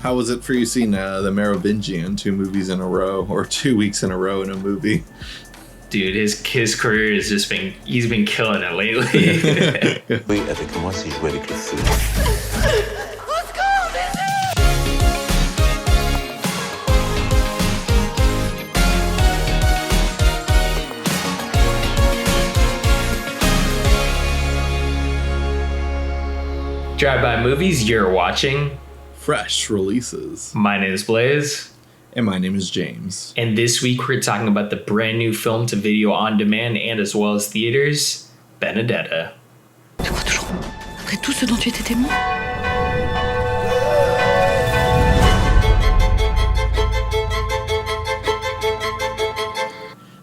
How was it for you seeing the Merovingian 2 movies in a row, or 2 weeks in a row in a movie? Dude, his career has just he's been killing it lately. Avec moi, c'est jouer avec le feu. Driveby Movies, you're watching Fresh releases. My name is Blaze. And my name is James. And this week we're talking about the brand new film to video on demand and as well as theaters, Benedetta. Tu crois toujours, après tout ce dont tu étais témoin?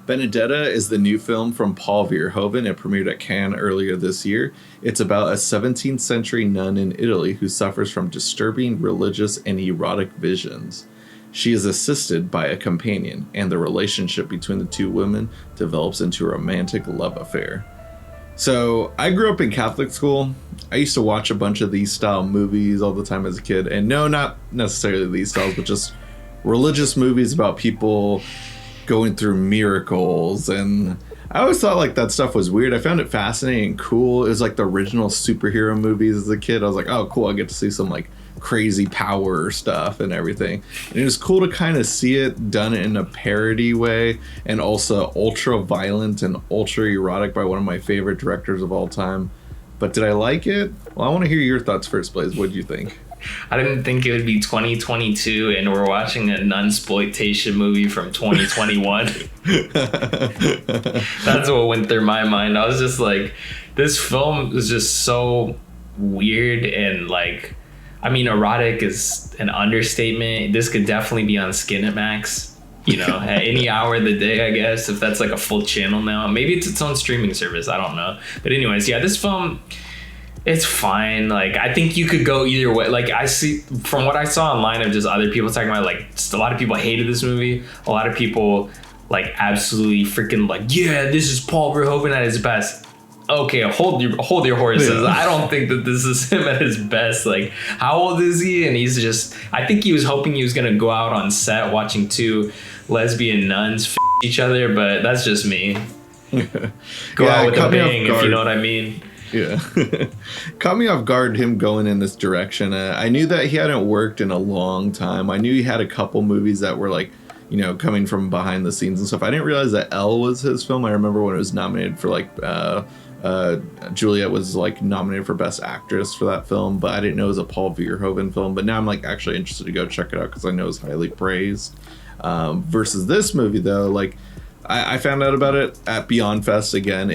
Benedetta is the new film from Paul Verhoeven. It premiered at Cannes earlier this year. It's about a 17th century nun in Italy who suffers from disturbing religious and erotic visions. She is assisted by a companion, and the relationship between the two women develops into a romantic love affair. So, I grew up in Catholic school. I used to watch a bunch of these style movies all the time as a kid. And no, not necessarily these styles, but just religious movies about people going through miracles. And I always thought like that stuff was weird. I found it fascinating and cool. It was like the original superhero movies as a kid. I was like, oh, cool. I get to see some like crazy power stuff and everything. And it was cool to kind of see it done in a parody way and also ultra violent and ultra erotic by one of my favorite directors of all time. But did I like it? Well, I want to hear your thoughts first, Blaze. What did you think? I didn't think it would be 2022 and we're watching a Nunsploitation movie from 2021. That's what went through my mind. I was just like, this film is just so weird and like, I mean, erotic is an understatement. This could definitely be on Skinemax, you know, at any hour of the day, I guess, if that's like a full channel now. Maybe it's its own streaming service. I don't know. But anyways, yeah, this film, it's fine. Like, I think you could go either way. Like, I see from what I saw online of just other people talking about, like, just a lot of people hated this movie. A lot of people, like, absolutely freaking like, yeah, this is Paul Verhoeven at his best. Okay, hold your horses. Yeah. I don't think that this is him at his best. Like, how old is he? And he's just, I think he was hoping he was going to go out on set watching 2 lesbian nuns f*** each other, but that's just me. Go out with a bang, if you know what I mean. Yeah. Caught me off guard him going in this direction. I knew that he hadn't worked in a long time. I knew he had a couple movies that were like, you know, coming from behind the scenes and stuff. I didn't realize that Elle was his film. I remember when it was nominated for like Juliet was like nominated for Best Actress for that film, but I didn't know it was a Paul Verhoeven film. But now I'm like actually interested to go check it out because I know it's highly praised. Versus this movie though, like I found out about it at Beyond Fest again.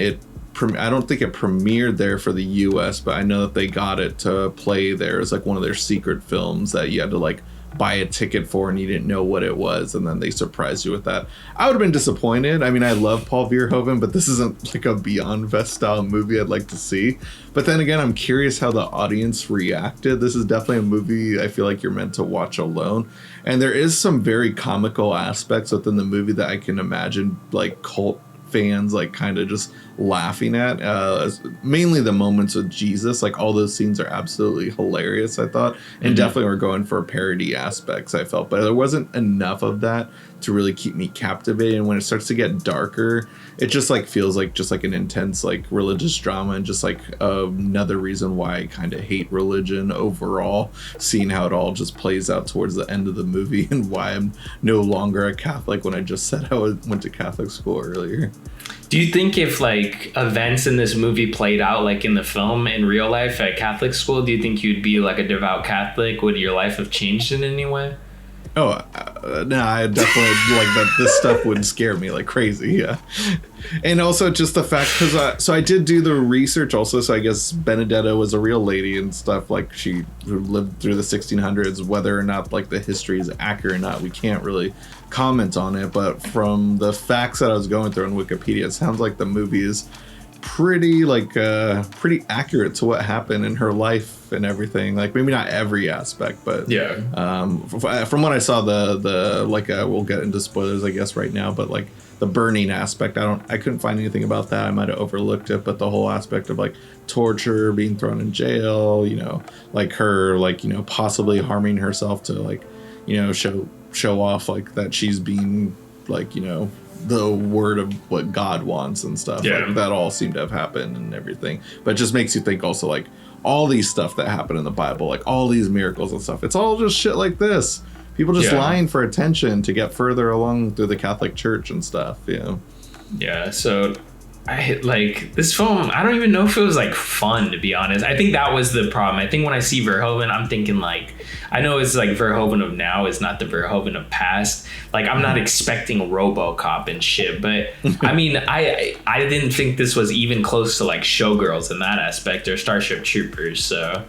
I don't think it premiered there for the US, but I know that they got it to play there. It's like one of their secret films that you had to like buy a ticket for and you didn't know what it was, and then they surprised you with that. I would have been disappointed. I mean, I love Paul Verhoeven, but this isn't like a Beyond Fest style movie I'd like to see. But then again, I'm curious how the audience reacted. This is definitely a movie I feel like you're meant to watch alone. And there is some very comical aspects within the movie that I can imagine like cult fans like kind of just laughing at, mainly the moments with Jesus. Like all those scenes are absolutely hilarious, I thought, and definitely were going for parody aspects, I felt, but there wasn't enough of that to really keep me captivated. And when it starts to get darker, it just like feels like just like an intense like religious drama, and just like another reason why I kind of hate religion overall, seeing how it all just plays out towards the end of the movie, and why I'm no longer a Catholic when I just said I went to Catholic school earlier. Do you think if like events in this movie played out like in the film in real life at Catholic school, do you think you'd be like a devout Catholic? Would your life have changed in any way? Oh, no, I definitely like that. This stuff would scare me like crazy. Yeah. And also just the fact, because so I did do the research also. So I guess Benedetta was a real lady and stuff, like she lived through the 1600s. Whether or not like the history is accurate or not, we can't really comment on it. But from the facts that I was going through on Wikipedia, it sounds like the movie is pretty pretty accurate to what happened in her life and everything. Like maybe not every aspect, but from what I saw, we'll get into spoilers I guess right now, but like the burning aspect, I couldn't find anything about that. I might have overlooked it, but the whole aspect of like torture, being thrown in jail, like her possibly harming herself to like show off like that she's being like the word of what God wants and stuff. Like that all seemed to have happened and everything, but it just makes you think also like all these stuff that happened in the Bible, like all these miracles and stuff, it's all just shit like this, people just lying for attention to get further along through the Catholic Church and stuff. So I like this film. I don't even know if it was like fun, to be honest. I think that was the problem. I think when I see Verhoeven, I'm thinking like, I know it's like Verhoeven of now is not the Verhoeven of past. Like I'm not expecting RoboCop and shit, but I mean, I didn't think this was even close to like Showgirls in that aspect or Starship Troopers. So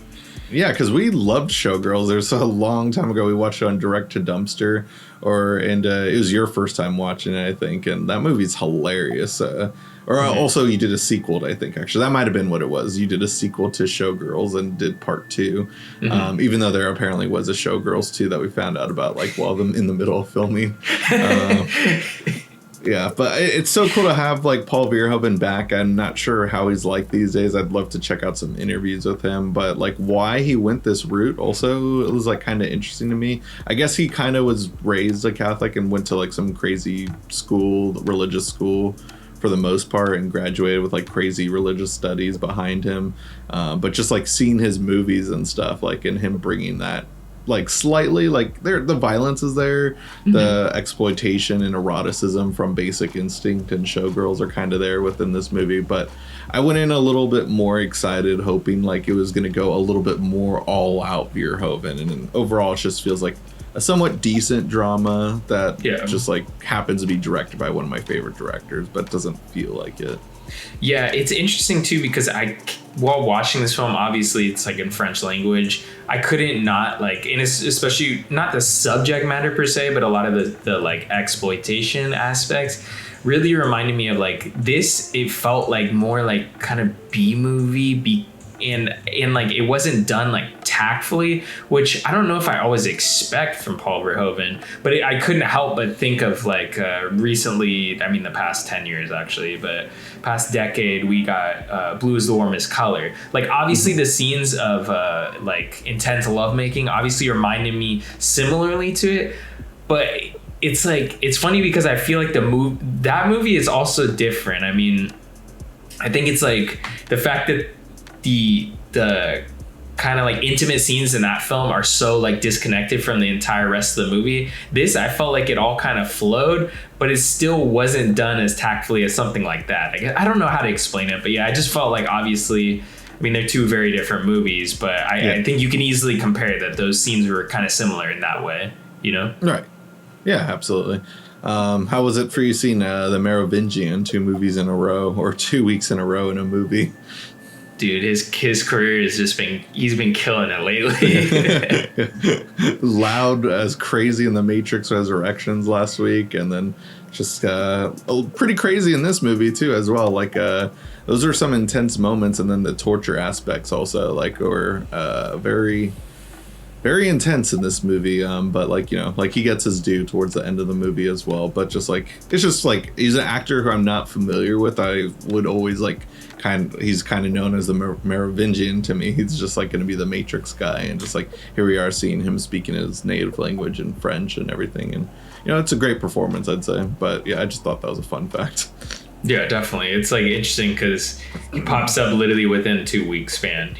yeah, because we loved Showgirls. There's a long time ago we watched it on Direct to Dumpster, and it was your first time watching it, I think, and that movie's hilarious. Also, you did a sequel, I think, actually. That might have been what it was. You did a sequel to Showgirls and did part 2, even though there apparently was a Showgirls 2 that we found out about, like, while in the middle of filming. Yeah, but it's so cool to have, like, Paul Verhoeven back. I'm not sure how he's like these days. I'd love to check out some interviews with him. But, like, why he went this route also, it was, like, kind of interesting to me. I guess he kind of was raised a Catholic and went to, like, some crazy school, religious school, for the most part, and graduated with like crazy religious studies behind him, but just like seeing his movies and stuff, like, and him bringing that like slightly, like the violence is there, the exploitation and eroticism from Basic Instinct and Showgirls are kind of there within this movie, but I went in a little bit more excited, hoping like it was going to go a little bit more all out Verhoeven, and overall it just feels like a somewhat decent drama that just like happens to be directed by one of my favorite directors, but doesn't feel like it. Yeah, it's interesting too, because while watching this film, obviously it's like in French language, I couldn't not like, and it's especially not the subject matter per se, but a lot of the like exploitation aspects really reminded me of like this. It felt like more like kind of B-movie, and like it wasn't done like tactfully, which I don't know if I always expect from Paul Verhoeven, but I couldn't help but think of like recently, I mean the past 10 years actually, but past decade, we got Blue is the Warmest Color. Like obviously the scenes of like intense lovemaking obviously reminded me similarly to it, but it's like, it's funny because I feel like that movie is also different. I mean, I think it's like the fact that the kind of like intimate scenes in that film are so like disconnected from the entire rest of the movie. This, I felt like it all kind of flowed, but it still wasn't done as tactfully as something like that. I don't know how to explain it, but yeah, I just felt like obviously, I mean, they're two very different movies, but I think you can easily compare that those scenes were kind of similar in that way, Right. Yeah, absolutely. How was it for you seeing the Merovingian 2 movies in a row, or 2 weeks in a row in a movie? Dude, his career has just he's been killing it lately. Loud as crazy in the Matrix Resurrections last week, and then just pretty crazy in this movie too as well. Like those are some intense moments, and then the torture aspects also were very, very intense in this movie. But like he gets his due towards the end of the movie as well. But just like it's just like he's an actor who I'm not familiar with. I would always he's kind of known as the Merovingian to me. He's just like going to be the Matrix guy, and just like here we are seeing him speaking his native language in French and everything, and it's a great performance, I'd say. But yeah, I just thought that was a fun fact. Yeah, definitely. It's like interesting because he pops up literally within 2 weeks span.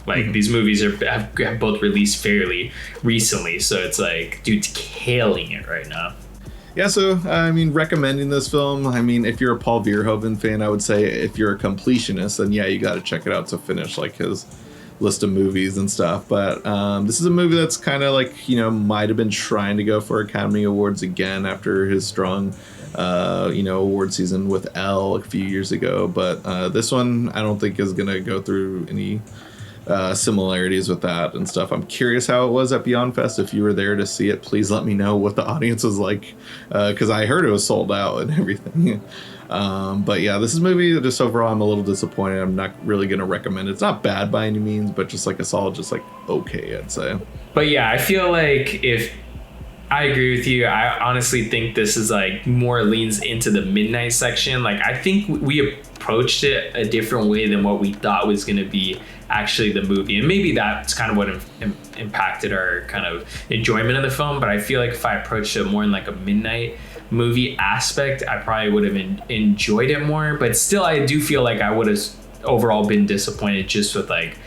Like these movies have both released fairly recently, so it's like dude's killing it right now. Yeah, so, I mean, recommending this film, I mean, if you're a Paul Verhoeven fan, I would say if you're a completionist, then yeah, you got to check it out to finish, like, his list of movies and stuff. But this is a movie that's kind of like, might have been trying to go for Academy Awards again after his strong, award season with Elle a few years ago. But this one, I don't think is going to go through any similarities with that and stuff. I'm curious how it was at Beyond Fest. If you were there to see it, please let me know what the audience was like, because I heard it was sold out and everything. But yeah, this is a movie that just overall I'm a little disappointed. I'm not really gonna recommend it. It's not bad by any means, but just like a solid, just like okay, I'd say. But yeah, I feel like if I agree with you, I honestly think this is like more leans into the midnight section. Like I think we approached it a different way than what we thought was going to be actually the movie, and maybe that's kind of what impacted our kind of enjoyment of the film. But I feel like if I approached it more in like a midnight movie aspect, I probably would have enjoyed it more. But still, I do feel like I would have overall been disappointed just with like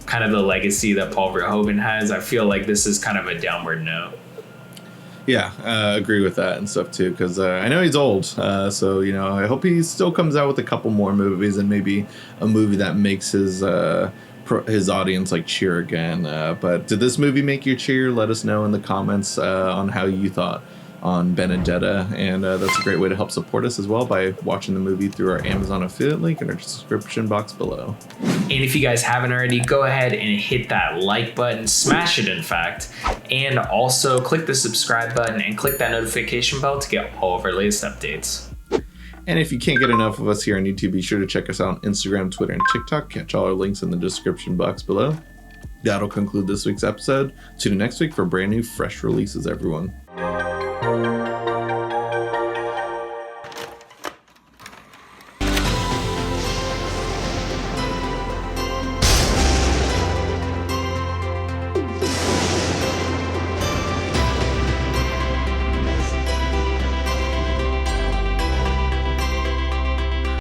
kind of the legacy that Paul Verhoeven has. I feel like this is kind of a downward note. Yeah, agree with that and stuff too, because I know he's old, so you know I hope he still comes out with a couple more movies and maybe a movie that makes his audience like cheer again. But did this movie make you cheer? Let us know in the comments on how you thought on Benedetta, and that's a great way to help support us as well by watching the movie through our Amazon affiliate link in our description box below. And if you guys haven't already, go ahead and hit that like button, smash it in fact, and also click the subscribe button and click that notification bell to get all of our latest updates. And if you can't get enough of us here on YouTube, be sure to check us out on Instagram, Twitter, and TikTok. Catch all our links in the description box below. That'll conclude this week's episode. Tune in next week for brand new, fresh releases, everyone.